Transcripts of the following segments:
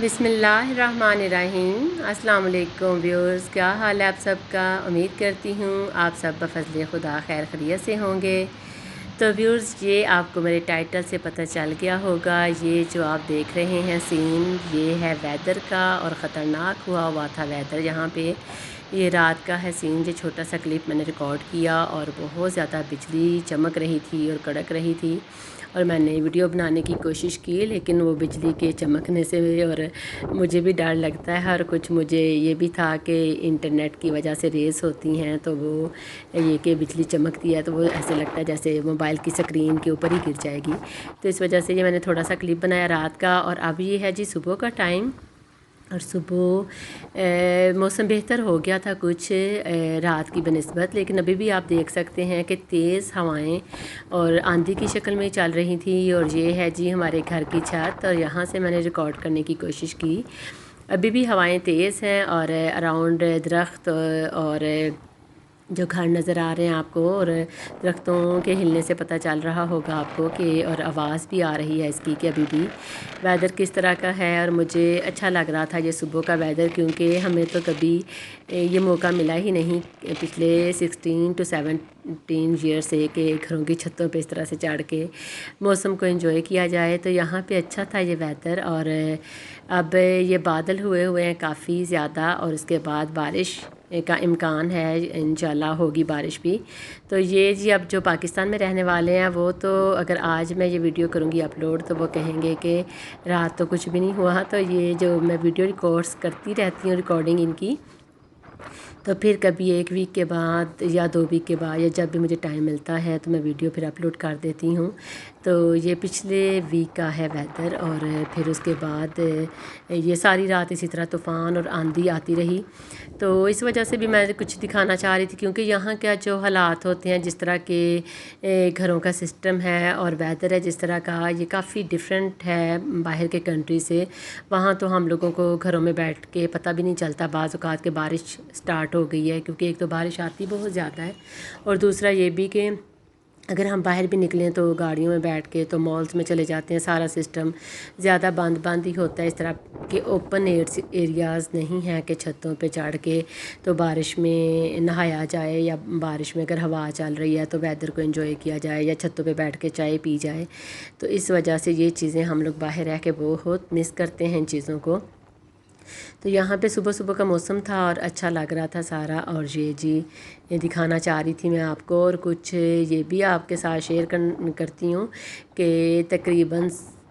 بسم اللہ الرحمن الرحیم۔ السلام علیکم ویورز، کیا حال ہے آپ سب کا؟ امید کرتی ہوں آپ سب بفضل خدا خیر خیریت سے ہوں گے۔ تو ویورز، یہ آپ کو میرے ٹائٹل سے پتہ چل گیا ہوگا، یہ جو آپ دیکھ رہے ہیں سین، یہ ہے ویدر کا، اور خطرناک ہوا تھا ویدر یہاں پہ۔ یہ رات کا ہے سین، جو چھوٹا سا کلپ میں نے ریکارڈ کیا، اور بہت زیادہ بجلی چمک رہی تھی اور کڑک رہی تھی، اور میں نے ویڈیو بنانے کی کوشش کی، لیکن وہ بجلی کے چمکنے سے اور مجھے بھی ڈر لگتا ہے، اور کچھ مجھے یہ بھی تھا کہ انٹرنیٹ کی وجہ سے ریز ہوتی ہیں، تو وہ یہ کہ بجلی چمکتی ہے تو وہ ایسے لگتا ہے جیسے موبائل کی سکرین کے اوپر ہی گر جائے گی۔ تو اس وجہ سے یہ میں نے تھوڑا سا کلپ بنایا رات کا، اور اب یہ ہے جی صبح کا ٹائم، اور صبح موسم بہتر ہو گیا تھا کچھ رات کی بنسبت، لیکن ابھی بھی آپ دیکھ سکتے ہیں کہ تیز ہوائیں اور آندھی کی شکل میں چل رہی تھی۔ اور یہ ہے جی ہمارے گھر کی چھت، اور یہاں سے میں نے ریکارڈ کرنے کی کوشش کی۔ ابھی بھی ہوائیں تیز ہیں، اور اراؤنڈ درخت اور جو گھر نظر آ رہے ہیں آپ کو، اور درختوں کے ہلنے سے پتہ چل رہا ہوگا آپ کو کہ، اور آواز بھی آ رہی ہے اس کی کہ ابھی بھی ویدر کس طرح کا ہے۔ اور مجھے اچھا لگ رہا تھا یہ صبح کا ویدر، کیونکہ ہمیں تو کبھی یہ موقع ملا ہی نہیں پچھلے 16 to 17 ایئر سے کہ گھروں کی چھتوں پہ اس طرح سے چڑھ کے موسم کو انجوائے کیا جائے۔ تو یہاں پہ اچھا تھا یہ ویدر، اور اب یہ بادل ہوئے ہیں کافی زیادہ، اور اس کے بعد بارش کا امکان ہے، انشاءاللہ ہوگی بارش بھی۔ تو یہ جی اب جو پاکستان میں رہنے والے ہیں وہ تو، اگر آج میں یہ ویڈیو کروں گی اپلوڈ، تو وہ کہیں گے کہ رات تو کچھ بھی نہیں ہوا۔ تو یہ جو میں ویڈیو ریکارڈس کرتی رہتی ہوں، ریکارڈنگ ان کی، تو پھر کبھی 1 ویک کے بعد یا 2 ویک کے بعد، یا جب بھی مجھے ٹائم ملتا ہے تو میں ویڈیو پھر اپلوڈ کر دیتی ہوں۔ تو یہ پچھلے ویک کا ہے ویدر، اور پھر اس کے بعد یہ ساری رات اسی طرح طوفان اور آندھی آتی رہی۔ تو اس وجہ سے بھی میں کچھ دکھانا چاہ رہی تھی، کیونکہ یہاں کا جو حالات ہوتے ہیں، جس طرح کے گھروں کا سسٹم ہے اور ویدر ہے جس طرح کا، یہ کافی ڈیفرنٹ ہے باہر کے کنٹری سے۔ وہاں تو ہم لوگوں کو گھروں میں بیٹھ کے پتہ بھی نہیں چلتا بعض اوقات کہ بارش سٹارٹ ہو گئی ہے، کیونکہ ایک تو بارش آتی بہت زیادہ ہے، اور دوسرا یہ بھی کہ اگر ہم باہر بھی نکلیں تو گاڑیوں میں بیٹھ کے تو مالز میں چلے جاتے ہیں، سارا سسٹم زیادہ بند ہی ہوتا ہے، اس طرح کہ اوپن ایریاز نہیں ہیں کہ چھتوں پہ چڑھ کے تو بارش میں نہایا جائے، یا بارش میں اگر ہوا چل رہی ہے تو ویدر کو انجوائے کیا جائے، یا چھتوں پہ بیٹھ کے چائے پی جائے۔ تو اس وجہ سے یہ چیزیں ہم لوگ باہر رہ کے بہت مس کرتے ہیں ان چیزوں کو۔ تو یہاں پہ صبح کا موسم تھا اور اچھا لگ رہا تھا سارا، اور یہ جی یہ دکھانا چاہ رہی تھی میں آپ کو، اور کچھ یہ بھی آپ کے ساتھ شیئر کرتی ہوں کہ تقریباً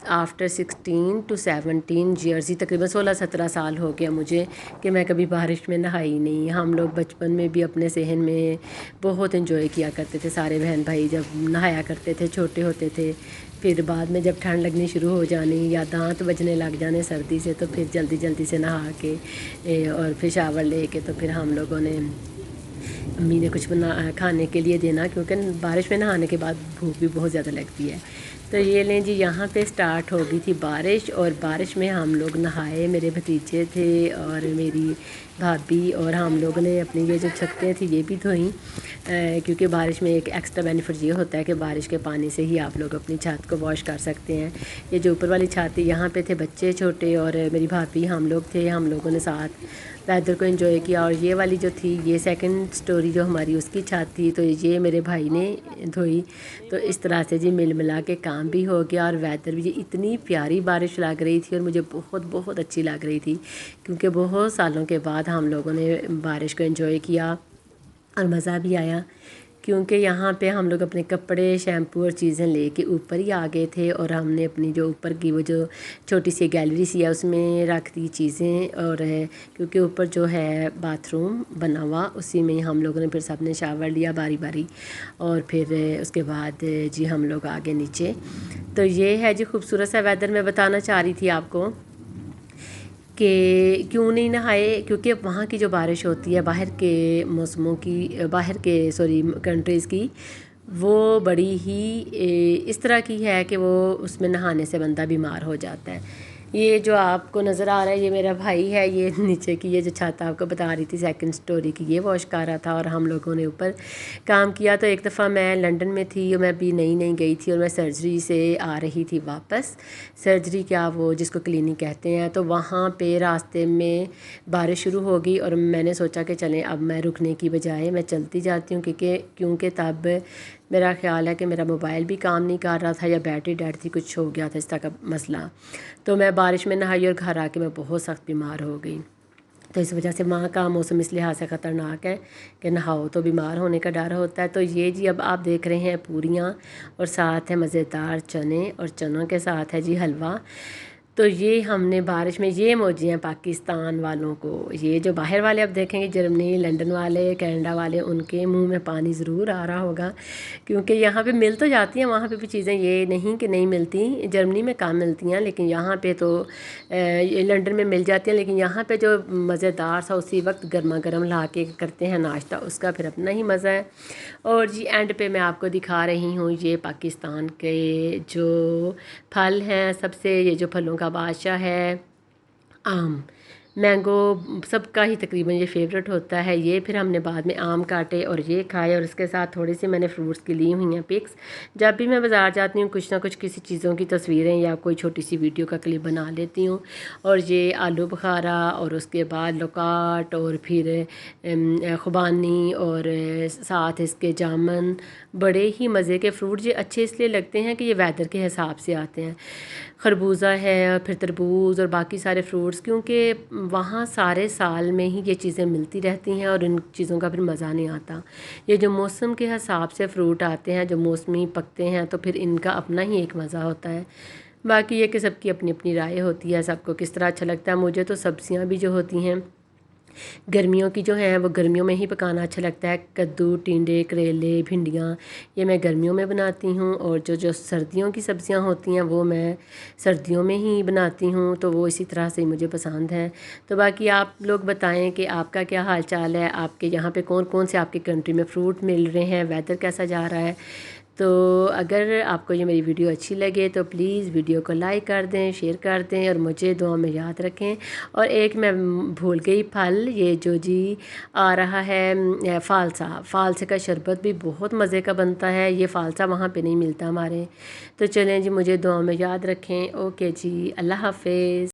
آفٹر 16 to 17 ایئرز، تقریباً 16-17 سال ہو گیا مجھے کہ میں کبھی بارش میں نہائی نہیں۔ ہم لوگ بچپن میں بھی اپنے صحن میں بہت انجوائے کیا کرتے تھے، سارے بہن بھائی جب نہایا کرتے تھے، چھوٹے ہوتے تھے۔ پھر بعد میں جب ٹھنڈ لگنی شروع ہو جانی یا دانت بجنے لگ جانے سردی سے، تو پھر جلدی سے نہا کے اور پھر شاور لے کے، تو پھر ہم لوگوں نے، امی نے کچھ کھانے کے لیے دینا، کیونکہ بارش میں نہانے کے بعد بھوک بھی بہت زیادہ لگتی ہے۔ تو یہ لیں جی یہاں پہ سٹارٹ ہو گئی تھی بارش، اور بارش میں ہم لوگ نہائے، میرے بھتیجے تھے اور میری بھابھی، اور ہم لوگوں نے اپنی یہ جو چھتیں تھیں یہ بھی دھوئیں، کیونکہ بارش میں ایک ایکسٹرا بینیفٹ یہ ہوتا ہے کہ بارش کے پانی سے ہی آپ لوگ اپنی چھت کو واش کر سکتے ہیں۔ یہ جو اوپر والی چھت تھی، یہاں پہ تھے بچے چھوٹے اور میری بھابھی، ہم لوگ تھے، ہم لوگوں نے ساتھ ویدر کو انجوائے کیا۔ اور یہ والی جو تھی، یہ سیکنڈ سٹوری جو ہماری، اس کی چھت تھی، تو یہ میرے بھائی نے دھوئی۔ تو اس طرح سے جی ملا کے کام بھی ہو گیا، اور ویدر بھی اتنی پیاری بارش لگ رہی تھی، اور مجھے بہت اچھی لگ رہی تھی، کیونکہ بہت سالوں کے بعد ہم لوگوں نے بارش کو انجوائے کیا اور مزہ بھی آیا۔ کیونکہ یہاں پہ ہم لوگ اپنے کپڑے، شیمپو اور چیزیں لے کے اوپر ہی آ گئے تھے، اور ہم نے اپنی جو اوپر کی وہ جو چھوٹی سی گیلری سی ہے اس میں رکھ دی چیزیں، اور کیونکہ اوپر جو ہے باتھ روم بنا ہوا، اسی میں ہم لوگوں نے پھر سب نے شاور لیا باری، اور پھر اس کے بعد جی ہم لوگ آگے نیچے۔ تو یہ ہے جی خوبصورت سا ویدر، میں بتانا چاہ رہی تھی آپ کو کہ کیوں نہیں نہائے، کیونکہ وہاں کی جو بارش ہوتی ہے باہر کے موسموں کی، کنٹریز کی، وہ بڑی ہی اس طرح کی ہے کہ وہ اس میں نہانے سے بندہ بیمار ہو جاتا ہے۔ یہ جو آپ کو نظر آ رہا ہے یہ میرا بھائی ہے، یہ نیچے کی یہ جو چھت آپ کو بتا رہی تھی سیکنڈ سٹوری کی، یہ واش کر رہا تھا اور ہم لوگوں نے اوپر کام کیا۔ تو ایک دفعہ میں لنڈن میں تھی اور میں ابھی نئی گئی تھی اور میں سرجری سے آ رہی تھی واپس، سرجری کیا وہ جس کو کلینک کہتے ہیں، تو وہاں پہ راستے میں بارش شروع ہو گئی اور میں نے سوچا کہ چلیں اب میں رکنے کی بجائے میں چلتی جاتی ہوں، کیونکہ تب میرا خیال ہے کہ میرا موبائل بھی کام نہیں کر رہا تھا یا بیٹری ڈیڈ تھی، کچھ ہو گیا تھا اس طرح کا مسئلہ۔ تو میں بارش میں نہائی اور گھر آ کے میں بہت سخت بیمار ہو گئی۔ تو اس وجہ سے وہاں کا موسم اس لحاظ سے خطرناک ہے کہ نہاؤ تو بیمار ہونے کا ڈر ہوتا ہے۔ تو یہ جی اب آپ دیکھ رہے ہیں پوریاں اور ساتھ ہے مزیدار چنے اور چنوں کے ساتھ ہے جی حلوہ۔ تو یہ ہم نے بارش میں یہ موجی ہیں پاکستان والوں کو، یہ جو باہر والے اب دیکھیں گے جرمنی، لنڈن والے، کینیڈا والے، ان کے منہ میں پانی ضرور آ رہا ہوگا، کیونکہ یہاں پہ مل تو جاتی ہیں، وہاں پہ بھی چیزیں یہ نہیں کہ نہیں ملتی، جرمنی میں کام ملتی ہیں لیکن یہاں پہ تو لنڈن میں مل جاتی ہیں، لیکن یہاں پہ جو مزیدار سا اسی وقت گرما گرم لا کے کرتے ہیں ناشتہ، اس کا پھر اپنا ہی مزہ ہے۔ اور جی اینڈ پہ میں آپ کو دکھا رہی ہوں یہ پاکستان کے جو پھل ہیں، سب سے یہ جو پھلوں کا بادشاہ ہے آم، مینگو سب کا ہی تقریباً یہ فیوریٹ ہوتا ہے۔ یہ پھر ہم نے بعد میں آم کاٹے اور یہ کھائے، اور اس کے ساتھ تھوڑی سی میں نے فروٹس کی لی ہوئی ہیں پکس۔ جب بھی میں بازار جاتی ہوں کچھ نہ کچھ کسی چیزوں کی تصویریں یا کوئی چھوٹی سی ویڈیو کا کلپ بنا لیتی ہوں۔ اور یہ آلو بخارا اور اس کے بعد لوکاٹ اور پھر خوبانی اور ساتھ اس کے جامن، بڑے ہی مزے کے فروٹ۔ یہ اچھے اس لیے لگتے ہیں کہ یہ ویدر کے حساب سے آتے ہیں، خربوزہ ہے اور پھر تربوز اور باقی سارے فروٹس، کیونکہ وہاں سارے سال میں ہی یہ چیزیں ملتی رہتی ہیں اور ان چیزوں کا پھر مزہ نہیں آتا۔ یہ جو موسم کے حساب سے فروٹ آتے ہیں، جو موسمی پکتے ہیں، تو پھر ان کا اپنا ہی ایک مزہ ہوتا ہے۔ باقی یہ کہ سب کی اپنی اپنی رائے ہوتی ہے، سب کو کس طرح اچھا لگتا ہے۔ مجھے تو سبزیاں بھی جو ہوتی ہیں گرمیوں کی جو ہیں وہ گرمیوں میں ہی پکانا اچھا لگتا ہے، کدو، ٹینڈے، کریلے، بھنڈیاں، یہ میں گرمیوں میں بناتی ہوں، اور جو سردیوں کی سبزیاں ہوتی ہیں وہ میں سردیوں میں ہی بناتی ہوں، تو وہ اسی طرح سے مجھے پسند ہے۔ تو باقی آپ لوگ بتائیں کہ آپ کا کیا حال چال ہے، آپ کے یہاں پہ کون سے آپ کی کنٹری میں فروٹ مل رہے ہیں، ویدر کیسا جا رہا ہے۔ تو اگر آپ کو یہ میری ویڈیو اچھی لگے تو پلیز ویڈیو کو لائک کر دیں، شیئر کر دیں اور مجھے دعا میں یاد رکھیں۔ اور ایک میں بھول گئی پھل، یہ جو جی آ رہا ہے فالسا کا شربت بھی بہت مزے کا بنتا ہے، یہ فالسا وہاں پہ نہیں ملتا ہمارے۔ تو چلیں جی، مجھے دعا میں یاد رکھیں۔ اوکے جی، اللہ حافظ۔